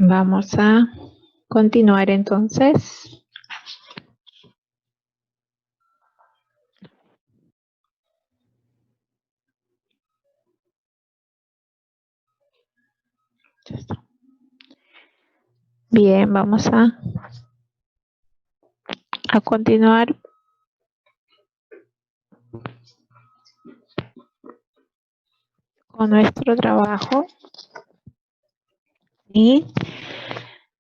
Vamos a continuar entonces. Bien, vamos a continuar. Con nuestro trabajo. Y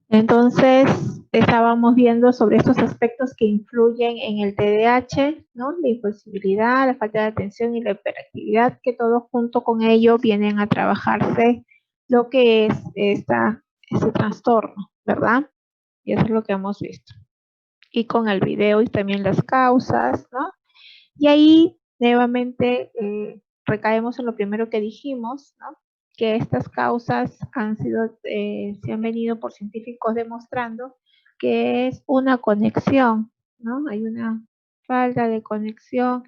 entonces estábamos viendo sobre estos aspectos que influyen en el TDAH, ¿no? La impulsibilidad, la falta de atención y la hiperactividad, que todos junto con ello vienen a trabajarse lo que es ese trastorno, ¿verdad? Y eso es lo que hemos visto. Y con el video y también las causas, ¿no? Y ahí nuevamente recaemos en lo primero que dijimos, ¿no? Que estas causas se han venido por científicos demostrando que es una conexión, ¿no? Hay una falta de conexión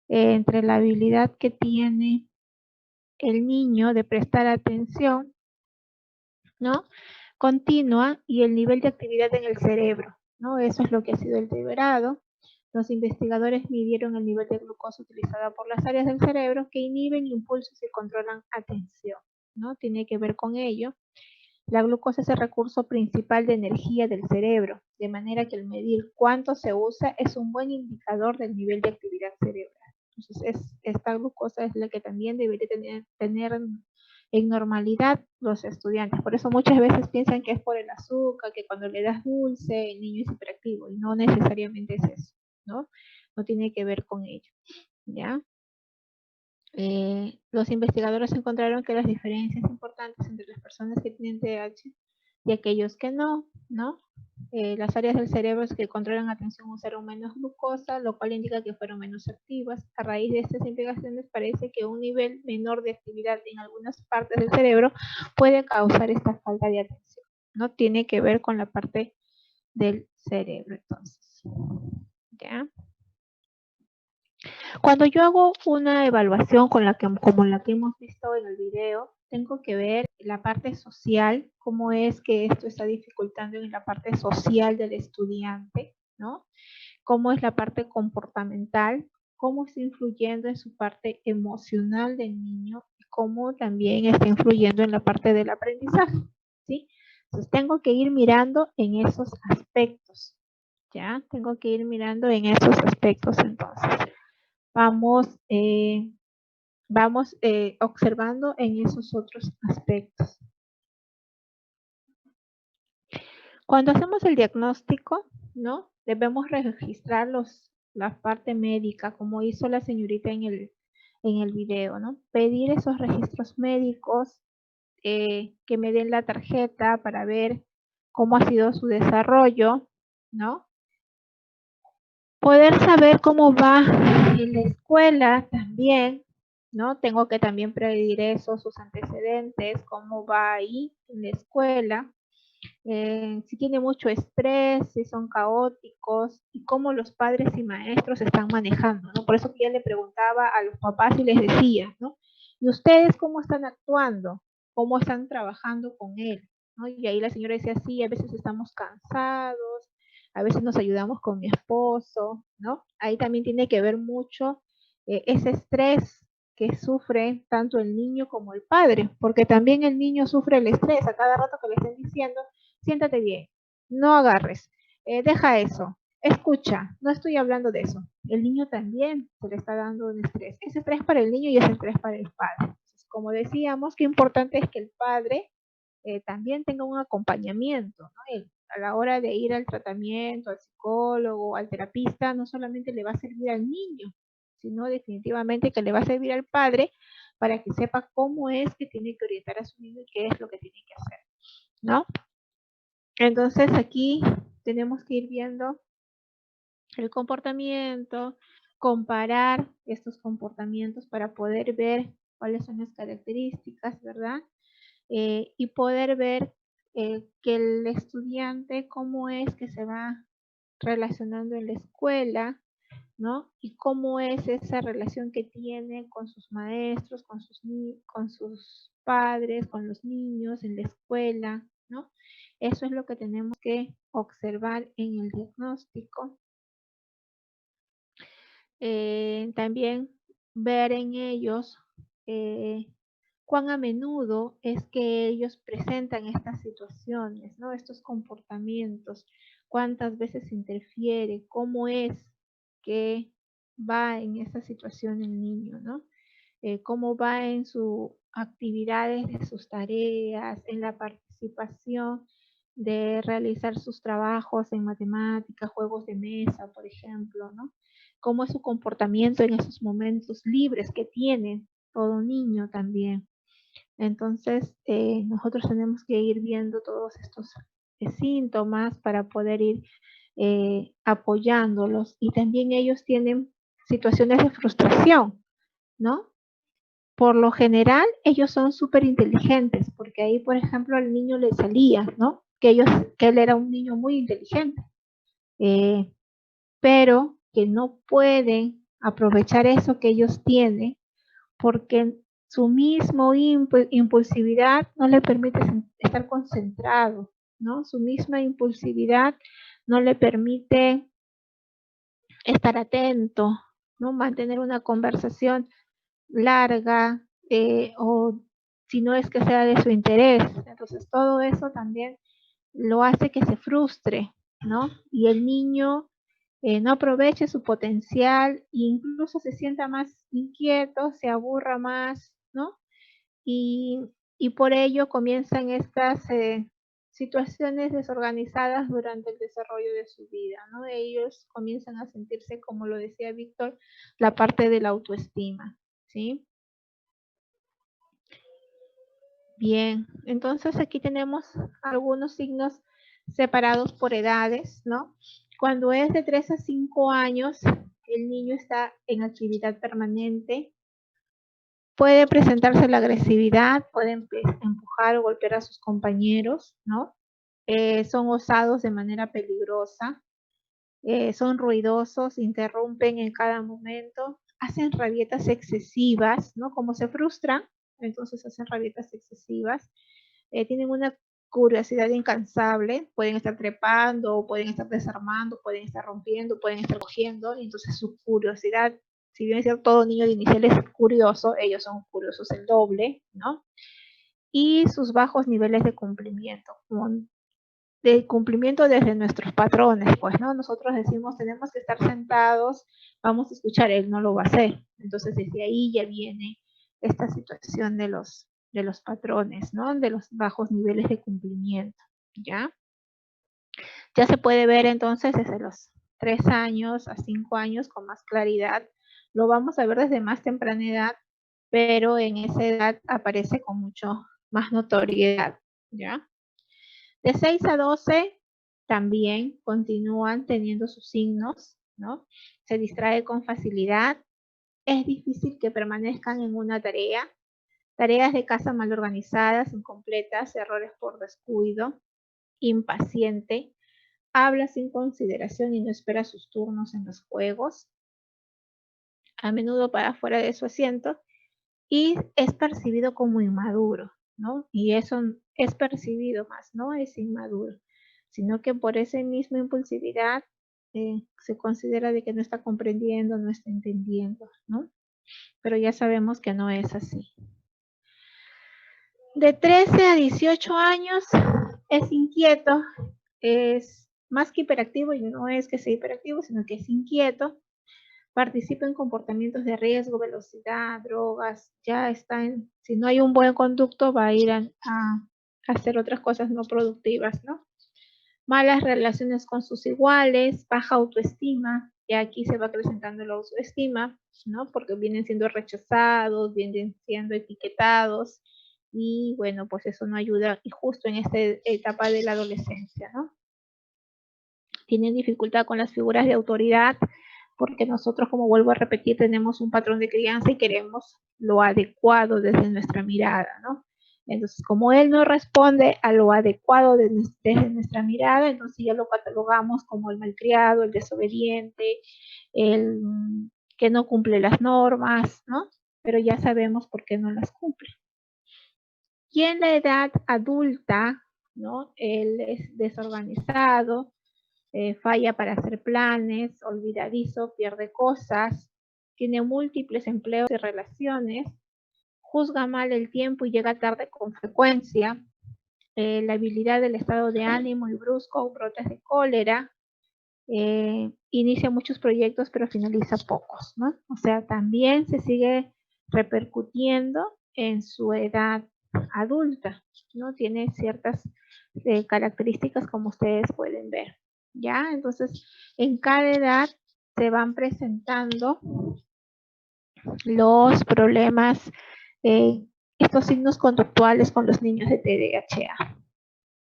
entre la habilidad que tiene el niño de prestar atención, ¿no? Continua y el nivel de actividad en el cerebro, ¿no? Eso es lo que ha sido el liberado. Los investigadores midieron el nivel de glucosa utilizada por las áreas del cerebro que inhiben impulsos y controlan atención, ¿no? Tiene que ver con ello. La glucosa es el recurso principal de energía del cerebro, de manera que el medir cuánto se usa es un buen indicador del nivel de actividad cerebral. Entonces, esta glucosa es la que también debería tener en normalidad los estudiantes. Por eso muchas veces piensan que es por el azúcar, que cuando le das dulce el niño es hiperactivo, y no necesariamente es eso, ¿no? No tiene que ver con ello, ¿ya? Los investigadores encontraron que las diferencias importantes entre las personas que tienen TDAH y aquellos que no, ¿no? Las áreas del cerebro que controlan atención usaron menos glucosa, lo cual indica que fueron menos activas. A raíz de estas investigaciones parece que un nivel menor de actividad en algunas partes del cerebro puede causar esta falta de atención, ¿no? Tiene que ver con la parte del cerebro, entonces, ¿ya? Cuando yo hago una evaluación como la que hemos visto en el video, tengo que ver la parte social, cómo es que esto está dificultando en la parte social del estudiante, ¿no? Cómo es la parte comportamental, cómo está influyendo en su parte emocional del niño y cómo también está influyendo en la parte del aprendizaje, ¿sí? Entonces tengo que ir mirando en esos aspectos, ¿ya? Tengo que ir mirando en esos aspectos entonces. Vamos observando en esos otros aspectos. Cuando hacemos el diagnóstico, ¿no? Debemos registrar la parte médica, como hizo la señorita en el video, ¿no? Pedir esos registros médicos, que me den la tarjeta para ver cómo ha sido su desarrollo, ¿no? Poder saber cómo va en la escuela también, ¿no? Tengo que también pedir eso, sus antecedentes, cómo va ahí en la escuela, si tiene mucho estrés, si son caóticos y cómo los padres y maestros están manejando, ¿no? Por eso que ya le preguntaba a los papás y les decía, ¿no? ¿Y ustedes cómo están actuando? ¿Cómo están trabajando con él? ¿No? Y ahí la señora decía, sí, a veces estamos cansados, a veces nos ayudamos con mi esposo, ¿no? Ahí también tiene que ver mucho ese estrés que sufre tanto el niño como el padre, porque también el niño sufre el estrés a cada rato que le estén diciendo, siéntate bien, no agarres, deja eso, escucha, no estoy hablando de eso. El niño también se le está dando un estrés. Es estrés para el niño y es estrés para el padre. Entonces, como decíamos, qué importante es que el padre también tenga un acompañamiento, ¿no? A la hora de ir al tratamiento, al psicólogo, al terapista, no solamente le va a servir al niño, sino definitivamente que le va a servir al padre para que sepa cómo es que tiene que orientar a su niño y qué es lo que tiene que hacer, ¿no? Entonces aquí tenemos que ir viendo el comportamiento, comparar estos comportamientos para poder ver cuáles son las características, ¿verdad? Y poder ver que el estudiante cómo es que se va relacionando en la escuela, ¿no? Y cómo es esa relación que tiene con sus maestros, con sus padres, con los niños en la escuela, ¿no? Eso es lo que tenemos que observar en el diagnóstico. También ver en ellos cuán a menudo es que ellos presentan estas situaciones, ¿no? Estos comportamientos, cuántas veces interfiere, cómo es que va en esta situación el niño, ¿no? Cómo va en sus actividades de sus tareas, en la participación de realizar sus trabajos en matemáticas, juegos de mesa, por ejemplo, ¿no? Cómo es su comportamiento en esos momentos libres que tiene todo niño también. Entonces, nosotros tenemos que ir viendo todos estos síntomas para poder ir apoyándolos. Y también ellos tienen situaciones de frustración, ¿no? Por lo general, ellos son súper inteligentes, porque ahí, por ejemplo, al niño le salía, ¿no? Que él era un niño muy inteligente, pero que no pueden aprovechar eso que ellos tienen, porque su mismo impulsividad no le permite estar concentrado, ¿no? Su misma impulsividad no le permite estar atento, ¿no? Mantener una conversación larga, o si no es que sea de su interés. Entonces todo eso también lo hace que se frustre, ¿no? Y el niño no aproveche su potencial e incluso se sienta más inquieto, se aburra más, ¿no? Y por ello comienzan estas situaciones desorganizadas durante el desarrollo de su vida, ¿no? Ellos comienzan a sentirse, como lo decía Víctor, la parte de la autoestima, ¿sí? Bien, entonces aquí tenemos algunos signos separados por edades, ¿no? Cuando es de 3 a 5 años, el niño está en actividad permanente. Puede presentarse la agresividad, puede empujar o golpear a sus compañeros, ¿no? Son osados de manera peligrosa, son ruidosos, interrumpen en cada momento, hacen rabietas excesivas, ¿no? Como se frustran, entonces hacen rabietas excesivas, tienen una curiosidad incansable, pueden estar trepando, pueden estar desarmando, pueden estar rompiendo, pueden estar cogiendo, y entonces su curiosidad, si bien es cierto, todo niño de inicial es curioso, ellos son curiosos el doble, ¿no? Y sus bajos niveles de cumplimiento, de cumplimiento desde nuestros patrones, pues, ¿no? Nosotros decimos, tenemos que estar sentados, vamos a escuchar, él no lo va a hacer. Entonces, desde ahí ya viene esta situación de los patrones, ¿no? De los bajos niveles de cumplimiento, ¿ya? Ya se puede ver entonces desde los 3 años a 5 años con más claridad. Lo vamos a ver desde más temprana edad, pero en esa edad aparece con mucho más notoriedad, ¿ya? De 6 a 12 también continúan teniendo sus signos, ¿no? Se distrae con facilidad, es difícil que permanezcan en una tarea, tareas de casa mal organizadas, incompletas, errores por descuido, impaciente, habla sin consideración y no espera sus turnos en los juegos, a menudo para fuera de su asiento, y es percibido como inmaduro, ¿no? Y eso es percibido más, no es inmaduro, sino que por esa misma impulsividad se considera de que no está comprendiendo, no está entendiendo, ¿no? Pero ya sabemos que no es así. De 13 a 18 años es inquieto, es más que hiperactivo, y no es que sea hiperactivo, sino que es inquieto, participa en comportamientos de riesgo, velocidad, drogas, ya está si no hay un buen conducto, va a ir a hacer otras cosas no productivas, ¿no? Malas relaciones con sus iguales, baja autoestima, y aquí se va acrecentando la autoestima, ¿no? Porque vienen siendo rechazados, vienen siendo etiquetados, y bueno, pues eso no ayuda, y justo en esta etapa de la adolescencia, ¿no? Tienen dificultad con las figuras de autoridad, porque nosotros, como vuelvo a repetir, tenemos un patrón de crianza y queremos lo adecuado desde nuestra mirada, ¿no? Entonces, como él no responde a lo adecuado desde nuestra mirada, entonces ya lo catalogamos como el malcriado, el desobediente, el que no cumple las normas, ¿no? Pero ya sabemos por qué no las cumple. Y en la edad adulta, ¿no? Él es desorganizado, falla para hacer planes, olvidadizo, pierde cosas, tiene múltiples empleos y relaciones, juzga mal el tiempo y llega tarde con frecuencia, la habilidad del estado de ánimo y brusco, brotes de cólera, inicia muchos proyectos pero finaliza pocos, ¿no? O sea, también se sigue repercutiendo en su edad adulta, ¿no? Tiene ciertas características como ustedes pueden ver, ¿ya? Entonces, en cada edad se van presentando los problemas, estos signos conductuales con los niños de TDAH.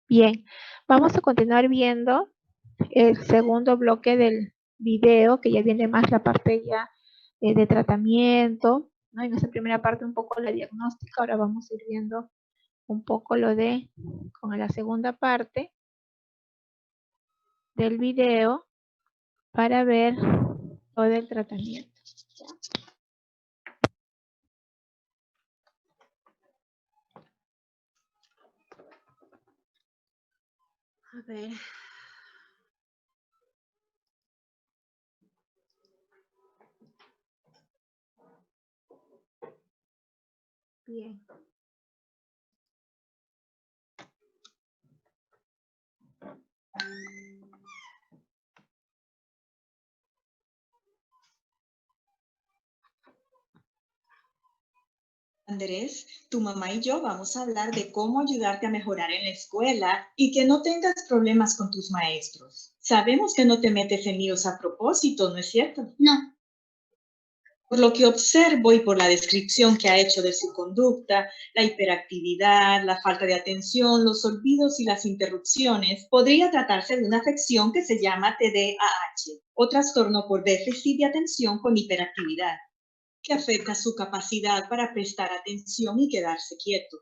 Bien, vamos a continuar viendo el segundo bloque del video, que ya viene más la parte ya de tratamiento, ¿no? En esa primera parte un poco la diagnóstica, ahora vamos a ir viendo un poco lo de, con la segunda parte del video, para ver todo el tratamiento. A ver. Bien. Andrés, tu mamá y yo vamos a hablar de cómo ayudarte a mejorar en la escuela y que no tengas problemas con tus maestros. Sabemos que no te metes en líos a propósito, ¿no es cierto? No. Por lo que observo y por la descripción que ha hecho de su conducta, la hiperactividad, la falta de atención, los olvidos y las interrupciones, podría tratarse de una afección que se llama TDAH, o trastorno por déficit de atención con hiperactividad, que afecta su capacidad para prestar atención y quedarse quieto.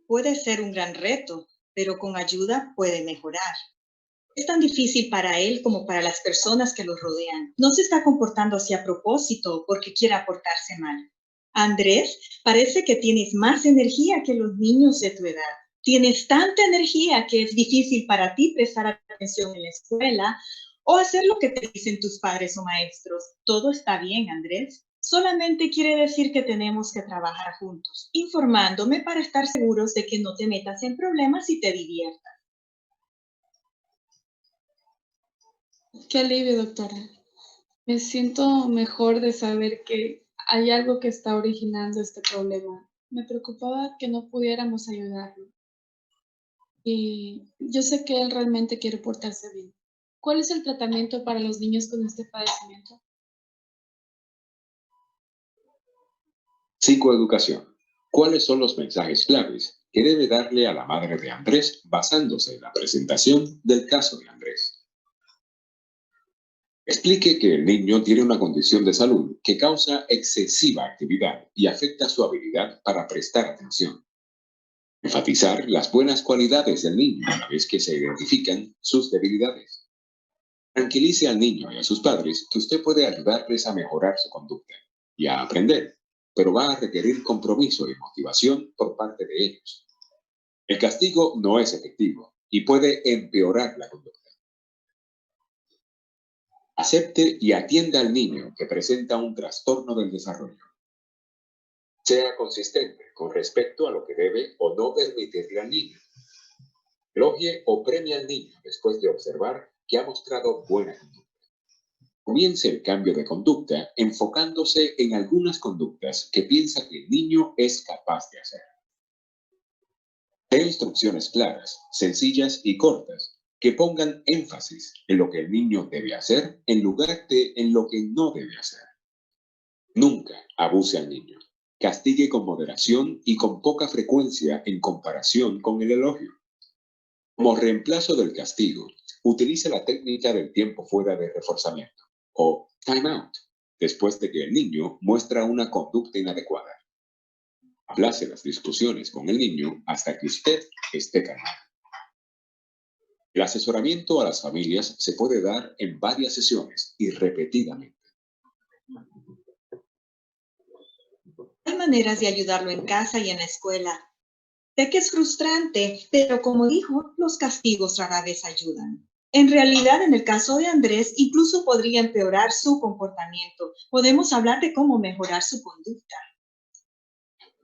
Puede ser un gran reto, pero con ayuda puede mejorar. Es tan difícil para él como para las personas que lo rodean. No se está comportando así a propósito porque quiera portarse mal. Andrés, parece que tienes más energía que los niños de tu edad. Tienes tanta energía que es difícil para ti prestar atención en la escuela o hacer lo que te dicen tus padres o maestros. Todo está bien, Andrés. Solamente quiere decir que tenemos que trabajar juntos, informándome para estar seguros de que no te metas en problemas y te diviertas. Qué alivio, doctora. Me siento mejor de saber que hay algo que está originando este problema. Me preocupaba que no pudiéramos ayudarlo. Y yo sé que él realmente quiere portarse bien. ¿Cuál es el tratamiento para los niños con este padecimiento? Psicoeducación. ¿Cuáles son los mensajes claves que debe darle a la madre de Andrés basándose en la presentación del caso de Andrés? Explique que el niño tiene una condición de salud que causa excesiva actividad y afecta su habilidad para prestar atención. Enfatizar las buenas cualidades del niño a la vez que se identifican sus debilidades. Tranquilice al niño y a sus padres que usted puede ayudarles a mejorar su conducta y a aprender, pero va a requerir compromiso y motivación por parte de ellos. El castigo no es efectivo y puede empeorar la conducta. Acepte y atienda al niño que presenta un trastorno del desarrollo. Sea consistente con respecto a lo que debe o no permitirle al niño. Elogie o premie al niño después de observar que ha mostrado buena conducta. Comience el cambio de conducta enfocándose en algunas conductas que piensa que el niño es capaz de hacer. Dé instrucciones claras, sencillas y cortas que pongan énfasis en lo que el niño debe hacer en lugar de en lo que no debe hacer. Nunca abuse al niño. Castigue con moderación y con poca frecuencia en comparación con el elogio. Como reemplazo del castigo, utilice la técnica del tiempo fuera de reforzamiento o time out, después de que el niño muestra una conducta inadecuada. Aplace las discusiones con el niño hasta que usted esté calmado. El asesoramiento a las familias se puede dar en varias sesiones y repetidamente. Hay maneras de ayudarlo en casa y en la escuela. Sé que es frustrante, pero como dijo, los castigos rara vez ayudan. En realidad, en el caso de Andrés, incluso podría empeorar su comportamiento. Podemos hablar de cómo mejorar su conducta.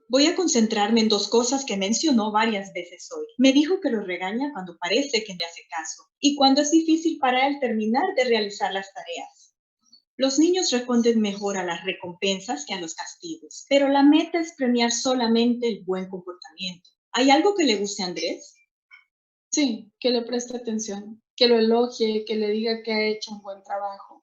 Voy a concentrarme en dos cosas que mencionó varias veces hoy. Me dijo que lo regaña cuando parece que le hace caso y cuando es difícil para él terminar de realizar las tareas. Los niños responden mejor a las recompensas que a los castigos, pero la meta es premiar solamente el buen comportamiento. ¿Hay algo que le guste a Andrés? Sí, que le preste atención, que lo elogie, que le diga que ha hecho un buen trabajo.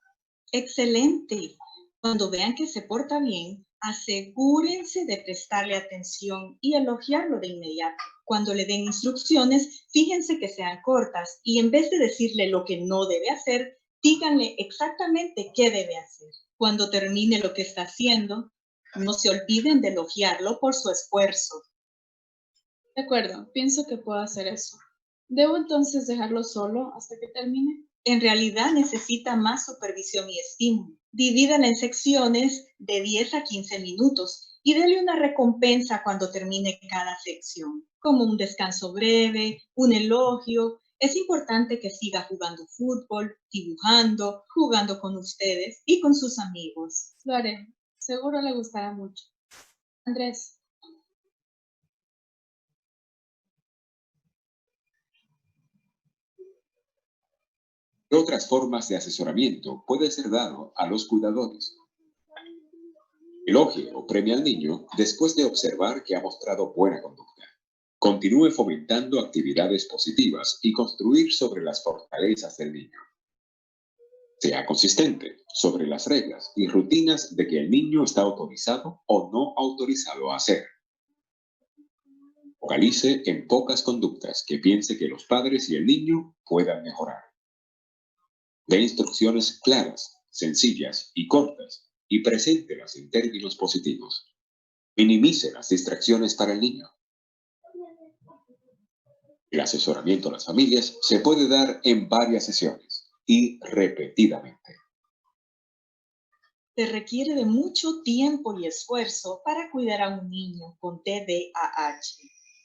Excelente. Cuando vean que se porta bien, asegúrense de prestarle atención y elogiarlo de inmediato. Cuando le den instrucciones, fíjense que sean cortas y en vez de decirle lo que no debe hacer, díganle exactamente qué debe hacer. Cuando termine lo que está haciendo, no se olviden de elogiarlo por su esfuerzo. De acuerdo, pienso que puedo hacer eso. ¿Debo entonces dejarlo solo hasta que termine? En realidad necesita más supervisión y estímulo. Divídala en secciones de 10 a 15 minutos y dele una recompensa cuando termine cada sección, como un descanso breve, un elogio. Es importante que siga jugando fútbol, dibujando, jugando con ustedes y con sus amigos. Lo haré. Seguro le gustará mucho. Andrés. ¿Qué otras formas de asesoramiento puede ser dado a los cuidadores? Elogie o premie al niño después de observar que ha mostrado buena conducta. Continúe fomentando actividades positivas y construir sobre las fortalezas del niño. Sea consistente sobre las reglas y rutinas de que el niño está autorizado o no autorizado a hacer. Focalice en pocas conductas que piense que los padres y el niño puedan mejorar. Dé instrucciones claras, sencillas y cortas y preséntelas en términos positivos. Minimice las distracciones para el niño. El asesoramiento a las familias se puede dar en varias sesiones y repetidamente. Se requiere de mucho tiempo y esfuerzo para cuidar a un niño con TDAH,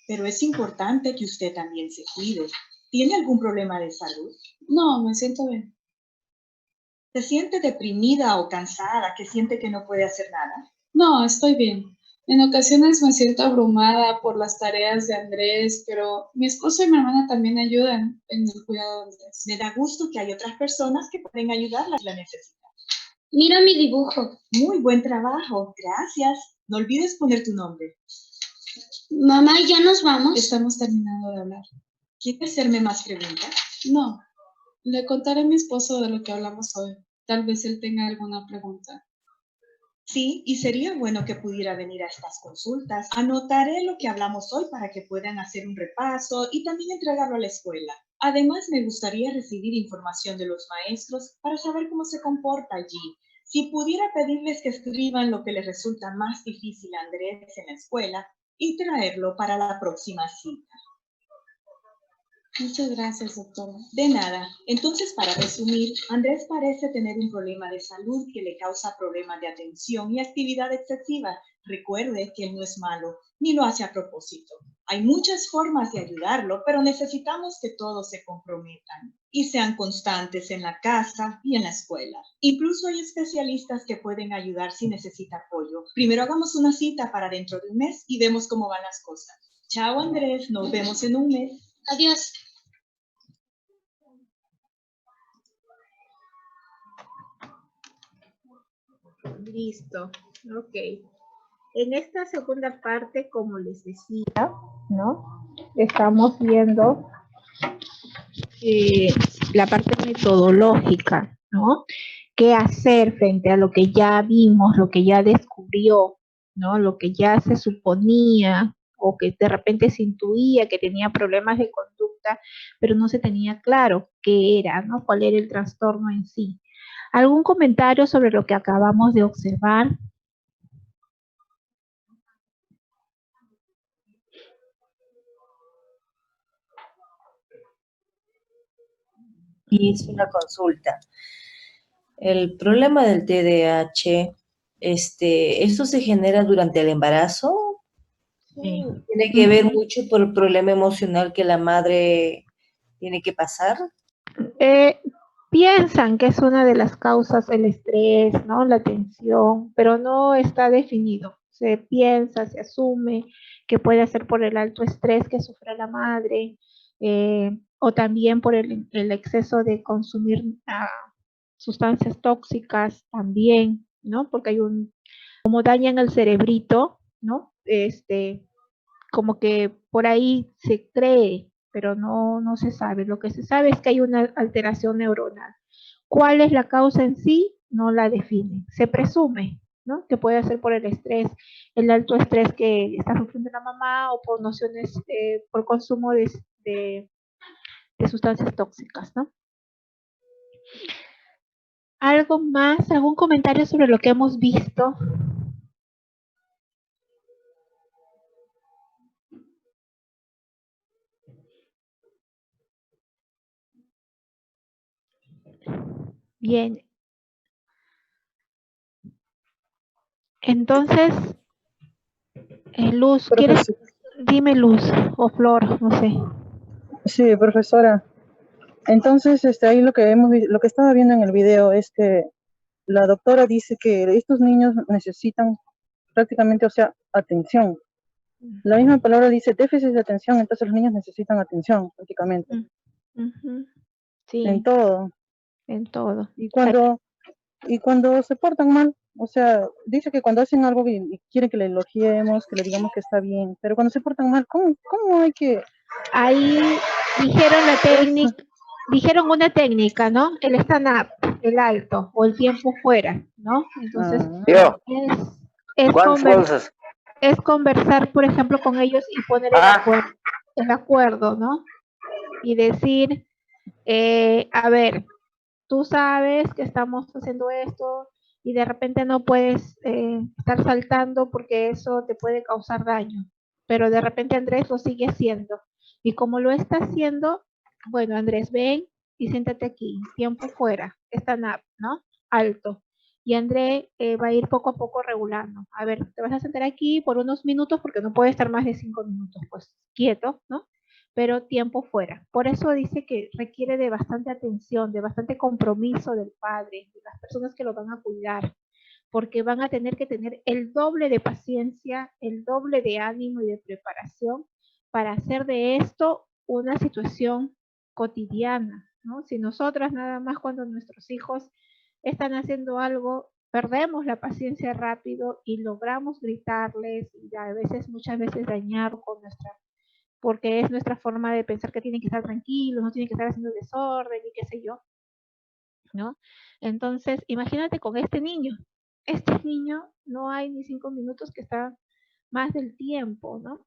pero es importante que usted también se cuide. ¿Tiene algún problema de salud? No, me siento bien. ¿Se siente deprimida o cansada, que siente que no puede hacer nada? No, estoy bien. En ocasiones me siento abrumada por las tareas de Andrés, pero mi esposo y mi hermana también ayudan en el cuidado de Andrés. Me da gusto que hay otras personas que pueden ayudarla si la necesitan. Mira mi dibujo. Muy buen trabajo, gracias. No olvides poner tu nombre. Mamá, ¿ya nos vamos? Estamos terminando de hablar. ¿Quiere hacerme más preguntas? No, le contaré a mi esposo de lo que hablamos hoy. Tal vez él tenga alguna pregunta. Sí, y sería bueno que pudiera venir a estas consultas. Anotaré lo que hablamos hoy para que puedan hacer un repaso y también entregarlo a la escuela. Además, me gustaría recibir información de los maestros para saber cómo se comporta allí. Si pudiera pedirles que escriban lo que les resulta más difícil a Andrés en la escuela y traerlo para la próxima cita. Muchas gracias, doctora. De nada. Entonces, para resumir, Andrés parece tener un problema de salud que le causa problemas de atención y actividad excesiva. Recuerde que él no es malo, ni lo hace a propósito. Hay muchas formas de ayudarlo, pero necesitamos que todos se comprometan y sean constantes en la casa y en la escuela. Incluso hay especialistas que pueden ayudar si necesita apoyo. Primero hagamos una cita para dentro de un mes y vemos cómo van las cosas. Chao, Andrés. Nos vemos en un mes. Adiós. Listo, ok. En esta segunda parte, como les decía, ¿no? Estamos viendo la parte metodológica, ¿no? ¿Qué hacer frente a lo que ya vimos, lo que ya descubrió, ¿no? Lo que ya se suponía o que de repente se intuía que tenía problemas de conducta, pero no se tenía claro qué era, ¿no? ¿Cuál era el trastorno en sí? ¿Algún comentario sobre lo que acabamos de observar? Y es una consulta. El problema del TDAH, ¿esto se genera durante el embarazo? Sí. ¿Tiene que ver mucho por el problema emocional que la madre tiene que pasar? Piensan que es una de las causas el estrés, ¿no? La tensión, pero no está definido. Se piensa, se asume que puede ser por el alto estrés que sufre la madre, o también por el exceso de consumir sustancias tóxicas también, ¿no? Porque como dañan el cerebrito, ¿no? Como que por ahí se cree, pero no se sabe. Lo que se sabe es que hay una alteración neuronal. ¿Cuál es la causa en sí? No la define. Se presume, ¿no? Que puede ser por el estrés, el alto estrés que está sufriendo la mamá o por nociones, por consumo de sustancias tóxicas, ¿no? ¿Algo más? ¿Algún comentario sobre lo que hemos visto? Bien. Entonces, Luz, ¿quieres? Dime Luz o Flor, no sé. Sí, profesora. Entonces, ahí lo que estaba viendo en el video es que la doctora dice que estos niños necesitan prácticamente, o sea, atención. La misma palabra dice déficit de atención, entonces los niños necesitan atención prácticamente. Sí. En todo. En todo. Y cuando se portan mal, o sea, dice que cuando hacen algo bien y quieren que le elogiemos, que le digamos que está bien, pero cuando se portan mal, ¿cómo hay que...? Ahí dijeron una técnica, ¿no? El stand-up, el alto, o el tiempo fuera, ¿no? Entonces, es conversar, por ejemplo, con ellos y poner el acuerdo, ¿no? Y decir, a ver, tú sabes que estamos haciendo esto y de repente no puedes estar saltando porque eso te puede causar daño, pero de repente Andrés lo sigue haciendo. Y como lo está haciendo, bueno, Andrés, ven y siéntate aquí, tiempo fuera, stand up, ¿no? Alto. Y André va a ir poco a poco regulando. A ver, te vas a sentar aquí por unos minutos porque no puede estar más de 5 minutos, pues quieto, ¿no? Pero tiempo fuera. Por eso dice que requiere de bastante atención, de bastante compromiso del padre, de las personas que lo van a cuidar, porque van a tener que tener el doble de paciencia, el doble de ánimo y de preparación para hacer de esto una situación cotidiana, ¿no? Si nosotras nada más cuando nuestros hijos están haciendo algo, perdemos la paciencia rápido y logramos gritarles y a veces, muchas veces dañar con porque es nuestra forma de pensar que tienen que estar tranquilos, no tienen que estar haciendo desorden y qué sé yo, ¿no? Entonces, imagínate con este niño no hay ni 5 minutos que está más del tiempo, ¿no?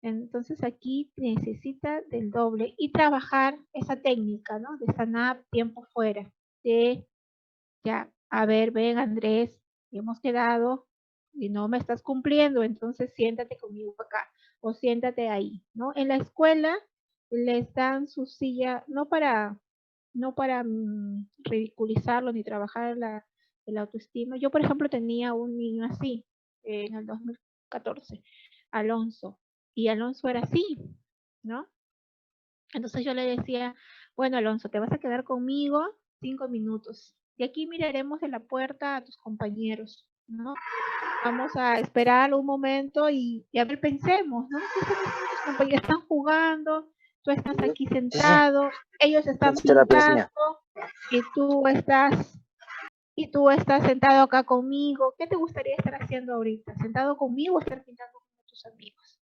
Entonces aquí necesita del doble y trabajar esa técnica, ¿no? De stand-up, tiempo fuera, de ya, a ver, ven Andrés, hemos quedado y no me estás cumpliendo, entonces siéntate conmigo acá o siéntate ahí, ¿no? En la escuela les dan su silla, no para ridiculizarlo ni trabajar el autoestima. Yo, por ejemplo, tenía un niño así en el 2014, Alonso, y Alonso era así, ¿no? Entonces yo le decía, bueno, Alonso, te vas a quedar conmigo 5 minutos. Y aquí miraremos de la puerta a tus compañeros, ¿no? Vamos a esperar un momento y a ver, pensemos, ¿no? ¿Qué están haciendo tus compañeros? Están jugando, tú estás aquí sentado, ellos están pintando y tú estás sentado acá conmigo. ¿Qué te gustaría estar haciendo ahorita? ¿Sentado conmigo o estar pintando con tus amigos?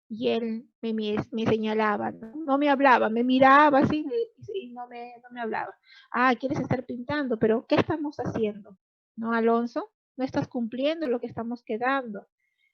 Y él me señalaba, no me hablaba, me miraba así y no me hablaba. Ah, quieres estar pintando, pero ¿qué estamos haciendo? ¿No, Alonso? No estás cumpliendo lo que estamos quedando.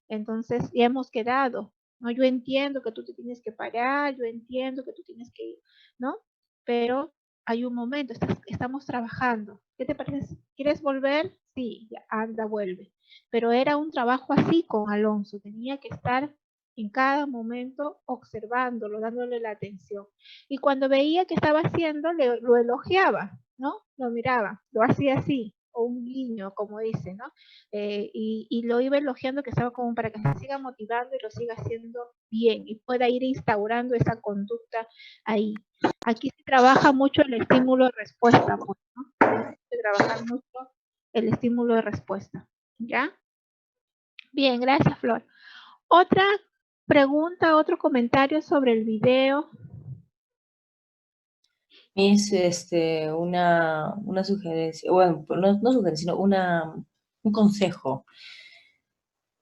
Entonces, ya hemos quedado, ¿no? Yo entiendo que tú te tienes que parar, yo entiendo que tú tienes que ir, ¿no? Pero hay un momento, estamos trabajando. ¿Qué te parece? ¿Quieres volver? Sí, ya, anda, vuelve. Pero era un trabajo así con Alonso, tenía que estar en cada momento observándolo, dándole la atención. Y cuando veía que estaba haciendo, lo elogiaba, ¿no? Lo miraba, lo hacía así, o un guiño, como dice, ¿no? Y lo iba elogiando, que estaba como para que se siga motivando y lo siga haciendo bien y pueda ir instaurando esa conducta ahí. Aquí se trabaja mucho el estímulo de respuesta, pues, ¿no? Tenemos que trabajar mucho el estímulo de respuesta, ¿ya? Bien, gracias, Flor. Otra pregunta, otro comentario sobre el video. Es una sugerencia, bueno, no sugerencia, sino un consejo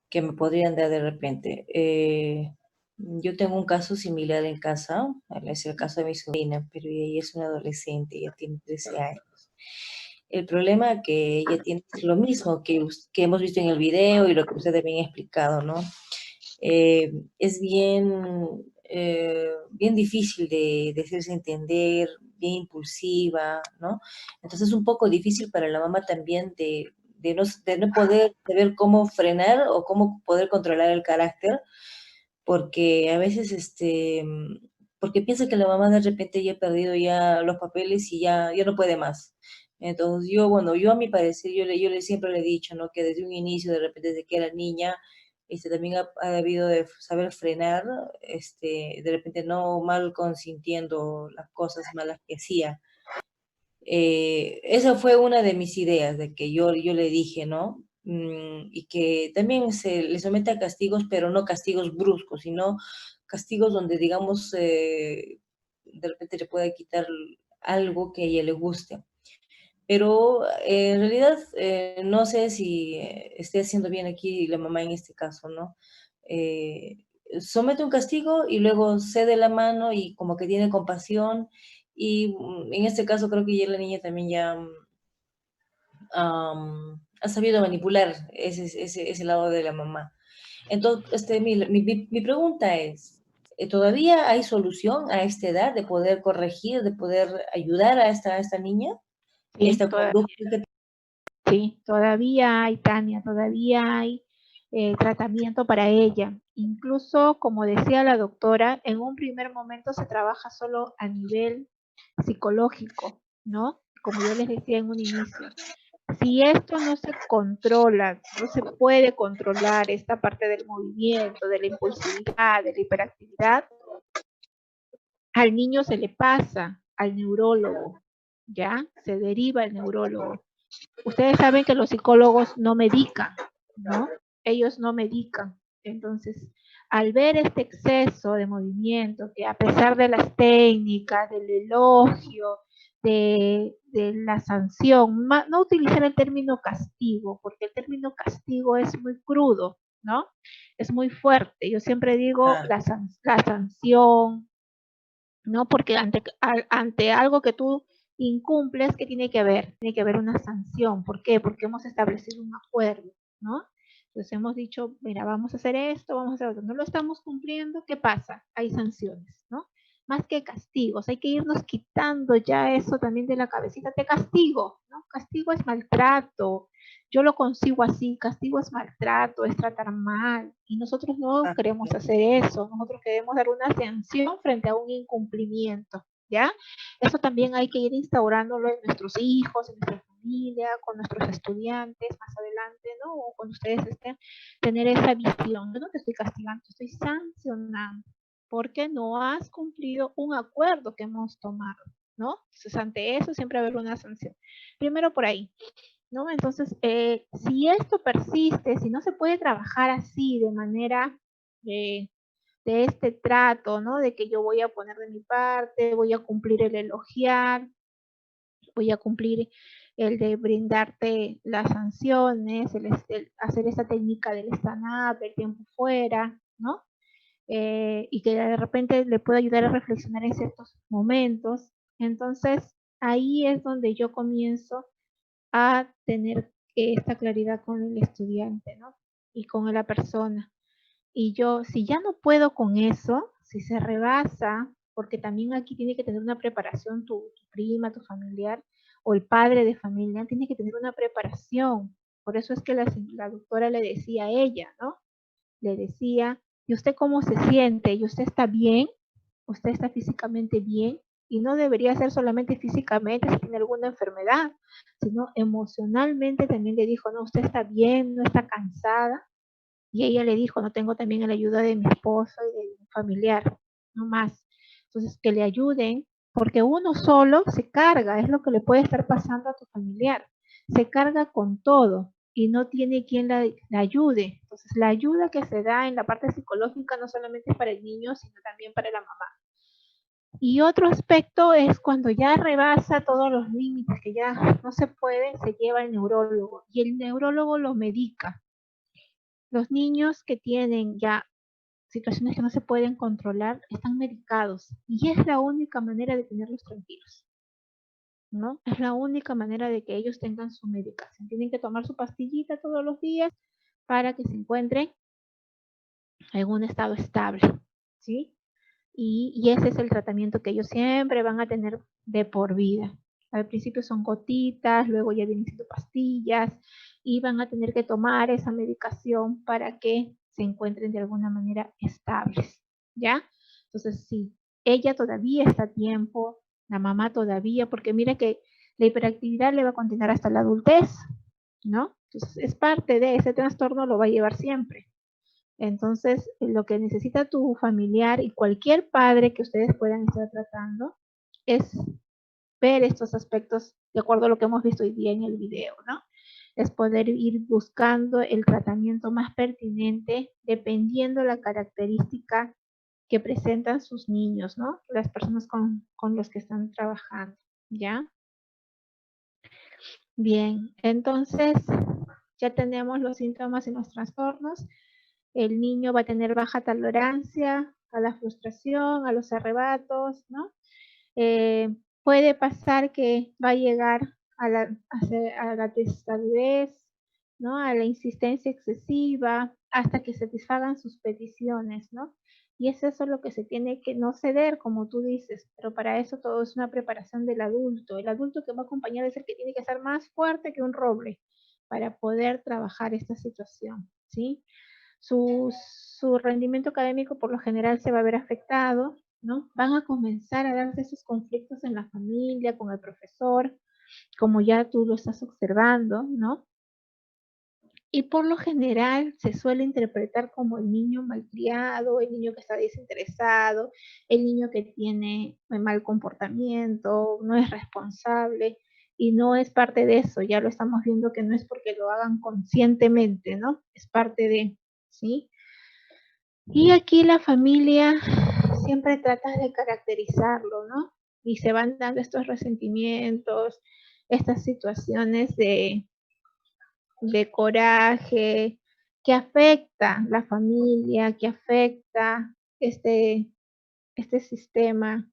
que me podrían dar de repente. Yo tengo un caso similar en casa, es el caso de mi sobrina, pero ella es una adolescente, ella tiene 13 años. El problema que ella tiene es lo mismo que hemos visto en el video y lo que usted también ha explicado, ¿no? Es bien difícil de hacerse entender, bien impulsiva, ¿no? Entonces es un poco difícil para la mamá también de no poder saber cómo frenar o cómo poder controlar el carácter, porque a veces, porque piensa que la mamá de repente ya ha perdido ya los papeles y ya no puede más. Entonces yo a mi parecer, yo siempre le he dicho, ¿no? Que desde un inicio, de repente desde que era niña, también ha debido de saber frenar, de repente no mal consintiendo las cosas malas que hacía. Esa fue una de mis ideas, de que yo le dije, ¿no? Y que también se le somete a castigos, pero no castigos bruscos, sino castigos donde, digamos, de repente le pueda quitar algo que a ella le guste. Pero en realidad no sé si esté haciendo bien aquí la mamá en este caso, ¿no? Somete un castigo y luego cede la mano y como que tiene compasión y en este caso creo que ya la niña también ya ha sabido manipular ese lado de la mamá. Entonces, mi pregunta es, ¿todavía hay solución a esta edad de poder corregir, de poder ayudar a esta niña? Sí, Esta conducta que sí, todavía hay, Tania, todavía hay tratamiento para ella. Incluso, como decía la doctora, en un primer momento se trabaja solo a nivel psicológico, ¿no? Como yo les decía en un inicio. Si esto no se controla, no se puede controlar esta parte del movimiento, de la impulsividad, de la hiperactividad, al niño se le pasa al neurólogo, ¿ya? Se deriva al neurólogo. Ustedes saben que los psicólogos no medican, ¿no? Ellos no medican. Entonces, al ver este exceso de movimiento, que a pesar de las técnicas, del elogio, de la sanción, no utilizar el término castigo, porque el término castigo es muy crudo, ¿no? Es muy fuerte. Yo siempre digo la sanción, ¿no? Porque ante algo que tú incumples, ¿qué tiene que haber? Tiene que haber una sanción. ¿Por qué? Porque hemos establecido un acuerdo, ¿no? Entonces hemos dicho, mira, vamos a hacer esto, vamos a hacer otro. No lo estamos cumpliendo, ¿qué pasa? Hay sanciones, ¿no? Más que castigos, hay que irnos quitando ya eso también de la cabecita. Te castigo, ¿no? Castigo es maltrato. Yo lo consigo así, castigo es maltrato, es tratar mal, y nosotros no queremos hacer eso, nosotros queremos dar una sanción frente a un incumplimiento, ¿ya? Eso también hay que ir instaurándolo en nuestros hijos, en nuestra familia, con nuestros estudiantes más adelante, ¿no? O cuando ustedes estén, tener esa visión. Yo no te estoy castigando, te estoy sancionando, porque no has cumplido un acuerdo que hemos tomado, ¿no? Entonces, ante eso siempre va a haber una sanción. Primero por ahí, ¿no? Entonces, si esto persiste, si no se puede trabajar así de manera de este trato, ¿no? De que yo voy a poner de mi parte, voy a cumplir el elogiar, voy a cumplir el de brindarte las sanciones, el hacer esa técnica del stand-up, del tiempo fuera, ¿no? Y que de repente le puedo ayudar a reflexionar en ciertos momentos. Entonces, ahí es donde yo comienzo a tener esta claridad con el estudiante, ¿no? Y con la persona. Y yo, si ya no puedo con eso, si se rebasa, porque también aquí tiene que tener una preparación tu prima, tu familiar, o el padre de familia, tiene que tener una preparación. Por eso es que la doctora le decía a ella, ¿no? Le decía, ¿y usted cómo se siente? ¿Y usted está bien? ¿Usted está físicamente bien? Y no debería ser solamente físicamente si tiene alguna enfermedad, sino emocionalmente también le dijo, no, usted está bien, no está cansada. Y ella le dijo, no, tengo también la ayuda de mi esposo y de mi familiar, no más. Entonces, que le ayuden, porque uno solo se carga, es lo que le puede estar pasando a tu familiar. Se carga con todo y no tiene quien la ayude. Entonces, la ayuda que se da en la parte psicológica no solamente es para el niño, sino también para la mamá. Y otro aspecto es cuando ya rebasa todos los límites, que ya no se puede, se lleva al neurólogo y el neurólogo lo medica. Los niños que tienen ya situaciones que no se pueden controlar están medicados y es la única manera de tenerlos tranquilos, ¿no? Es la única manera de que ellos tengan su medicación. Tienen que tomar su pastillita todos los días para que se encuentren en un estado estable, ¿sí? Y ese es el tratamiento que ellos siempre van a tener de por vida. Al principio son gotitas, luego ya vienen siendo pastillas y van a tener que tomar esa medicación para que se encuentren de alguna manera estables, ¿ya? Entonces, sí, ella todavía está a tiempo, la mamá todavía, porque mira que la hiperactividad le va a continuar hasta la adultez, ¿no? Entonces, es parte de ese trastorno, lo va a llevar siempre. Entonces, lo que necesita tu familiar y cualquier padre que ustedes puedan estar tratando es ver estos aspectos de acuerdo a lo que hemos visto hoy día en el video, ¿no? Es poder ir buscando el tratamiento más pertinente dependiendo la característica que presentan sus niños, ¿no? Las personas con los que están trabajando, ¿ya? Bien, entonces ya tenemos los síntomas y los trastornos. El niño va a tener baja tolerancia a la frustración, a los arrebatos, ¿no? Puede pasar que va a llegar a la testarudez, ¿no? A la insistencia excesiva, hasta que satisfagan sus peticiones, ¿no? Y es eso lo que se tiene que no ceder, como tú dices, pero para eso todo es una preparación del adulto. El adulto que va a acompañar es el que tiene que ser más fuerte que un roble para poder trabajar esta situación, ¿sí? Su rendimiento académico por lo general se va a ver afectado, ¿no? Van a comenzar a darse esos conflictos en la familia, con el profesor, como ya tú lo estás observando, ¿no? Y por lo general se suele interpretar como el niño malcriado, el niño que está desinteresado, el niño que tiene mal comportamiento, no es responsable, y no es parte de eso, ya lo estamos viendo que no es porque lo hagan conscientemente, ¿no? Es parte de, ¿sí? Y aquí la familia siempre trata de caracterizarlo, ¿no? Y se van dando estos resentimientos, estas situaciones de coraje, que afecta la familia, que afecta este sistema,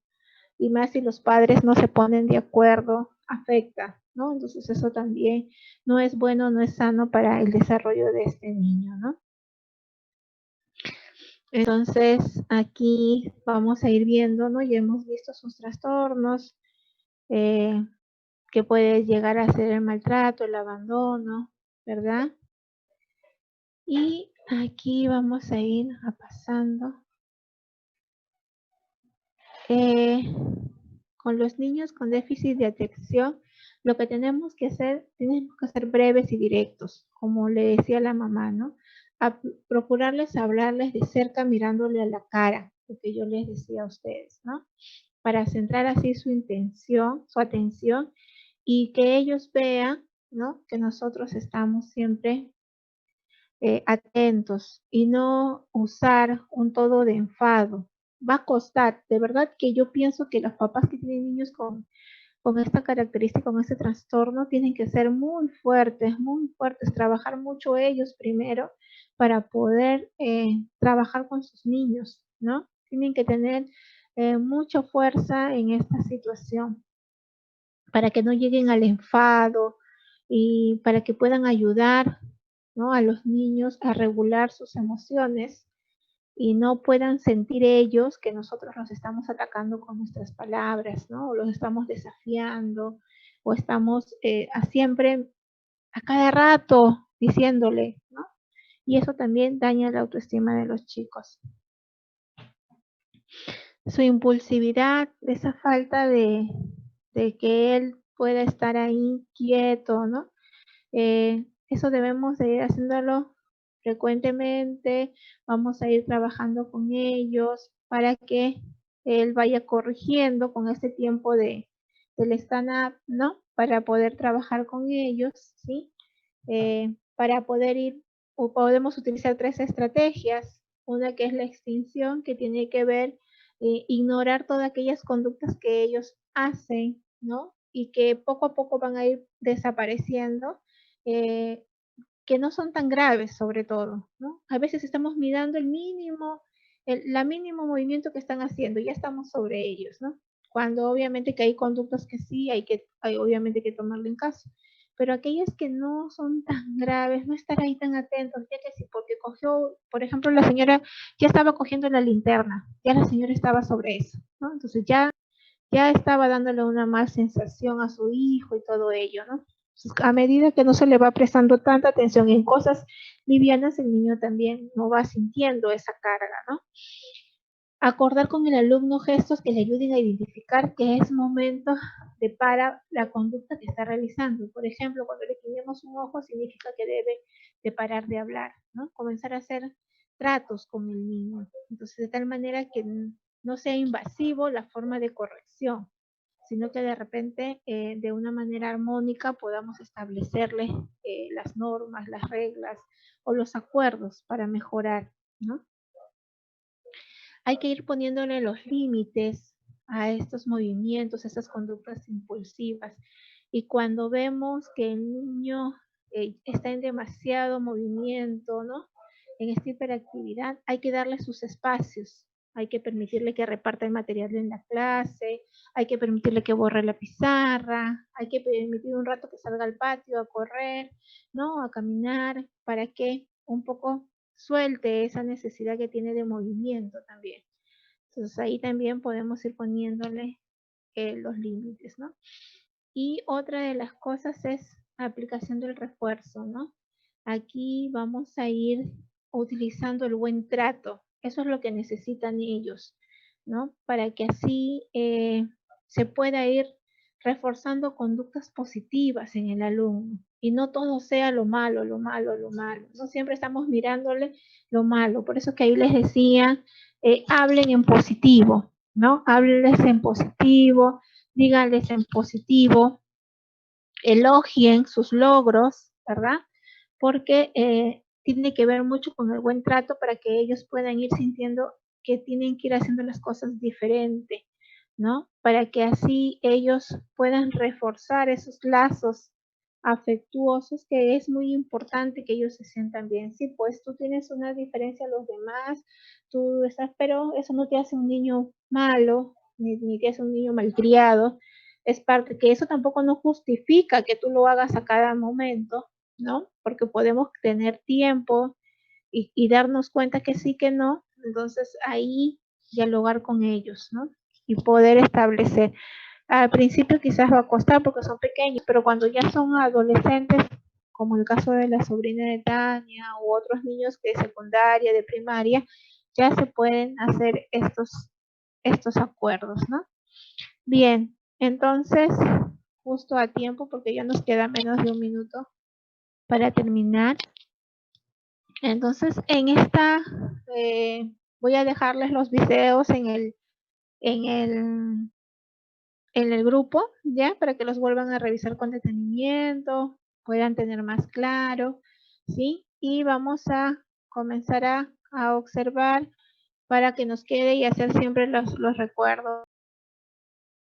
y más si los padres no se ponen de acuerdo, afecta, ¿no? Entonces eso también no es bueno, no es sano para el desarrollo de este niño, ¿no? Entonces, aquí vamos a ir viendo, ¿no? Ya hemos visto sus trastornos, que puede llegar a ser el maltrato, el abandono, ¿verdad? Y aquí vamos a ir pasando. Con los niños con déficit de atención, lo que tenemos que ser breves y directos, como le decía la mamá, ¿no? A procurarles hablarles de cerca mirándole a la cara, lo que yo les decía a ustedes, ¿no? Para centrar así su atención, y que ellos vean, ¿no? Que nosotros estamos siempre atentos y no usar un todo de enfado. Va a costar, de verdad que yo pienso que los papás que tienen niños con esta característica, con este trastorno, tienen que ser muy fuertes, trabajar mucho ellos primero para poder trabajar con sus niños, ¿no? Tienen que tener mucha fuerza en esta situación para que no lleguen al enfado y para que puedan ayudar, ¿no? A los niños a regular sus emociones y no puedan sentir ellos que nosotros los estamos atacando con nuestras palabras, ¿no? O los estamos desafiando, o estamos siempre, a cada rato, diciéndole, ¿no? Y eso también daña la autoestima de los chicos. su impulsividad, esa falta de que él pueda estar ahí quieto, ¿no? Eso debemos de ir haciéndolo frecuentemente, vamos a ir trabajando con ellos para que él vaya corrigiendo con este tiempo del stand-up, ¿no? Para poder trabajar con ellos, ¿sí? Para poder ir, o podemos utilizar 3 estrategias. Una que es la extinción, que tiene que ver ignorar todas aquellas conductas que ellos hacen, ¿no? Y que poco a poco van a ir desapareciendo, que no son tan graves sobre todo, ¿no? A veces estamos mirando el mínimo movimiento que están haciendo, ya estamos sobre ellos, ¿no? Cuando obviamente que hay conductas que sí, hay obviamente que tomarlo en caso, pero aquellas que no son tan graves, no estar ahí tan atentos, ya que sí, porque cogió, por ejemplo, la señora ya estaba cogiendo la linterna, ya la señora estaba sobre eso, ¿no? Entonces ya estaba dándole una mala sensación a su hijo y todo ello, ¿no? A medida que no se le va prestando tanta atención en cosas livianas, el niño también no va sintiendo esa carga, ¿no? Acordar con el alumno gestos que le ayuden a identificar que es momento de parar la conducta que está realizando. Por ejemplo, cuando le guiñemos un ojo, significa que debe de parar de hablar, ¿no? Comenzar a hacer tratos con el niño. Entonces, de tal manera que no sea invasivo la forma de corrección, sino que de repente de una manera armónica podamos establecerle las normas, las reglas o los acuerdos para mejorar, ¿no? Hay que ir poniéndole los límites a estos movimientos, a estas conductas impulsivas. Y cuando vemos que el niño está en demasiado movimiento, ¿no? En esta hiperactividad, hay que darle sus espacios. Hay que permitirle que reparta el material en la clase, hay que permitirle que borre la pizarra, hay que permitir un rato que salga al patio a correr, ¿no? A caminar, para que un poco suelte esa necesidad que tiene de movimiento también. Entonces ahí también podemos ir poniéndole los límites, ¿no? Y otra de las cosas es aplicación del refuerzo, ¿no? Aquí vamos a ir utilizando el buen trato. Eso es lo que necesitan ellos, ¿no? Para que así se pueda ir reforzando conductas positivas en el alumno y no todo sea lo malo, lo malo, lo malo. No siempre estamos mirándole lo malo. Por eso que ahí les decía, hablen en positivo, ¿no? Háblenles en positivo, díganles en positivo, elogien sus logros, ¿verdad? Porque tiene que ver mucho con el buen trato para que ellos puedan ir sintiendo que tienen que ir haciendo las cosas diferente, ¿no? Para que así ellos puedan reforzar esos lazos afectuosos, que es muy importante que ellos se sientan bien. Sí, pues tú tienes una diferencia a los demás, tú estás, pero eso no te hace un niño malo, ni te hace un niño malcriado. Es parte que eso tampoco no justifica que tú lo hagas a cada momento, ¿no? Porque podemos tener tiempo y darnos cuenta que sí, que no. Entonces ahí dialogar con ellos, ¿no? Y poder establecer. Al principio quizás va a costar porque son pequeños, pero cuando ya son adolescentes, como el caso de la sobrina de Tania u otros niños de secundaria, de primaria, ya se pueden hacer estos acuerdos, ¿no? Bien, entonces, justo a tiempo porque ya nos queda menos de un minuto para terminar. Entonces, en esta voy a dejarles los videos en el grupo, ¿ya? Para que los vuelvan a revisar con detenimiento, puedan tener más claro, ¿sí? Y vamos a comenzar a observar para que nos quede y hacer siempre los recuerdos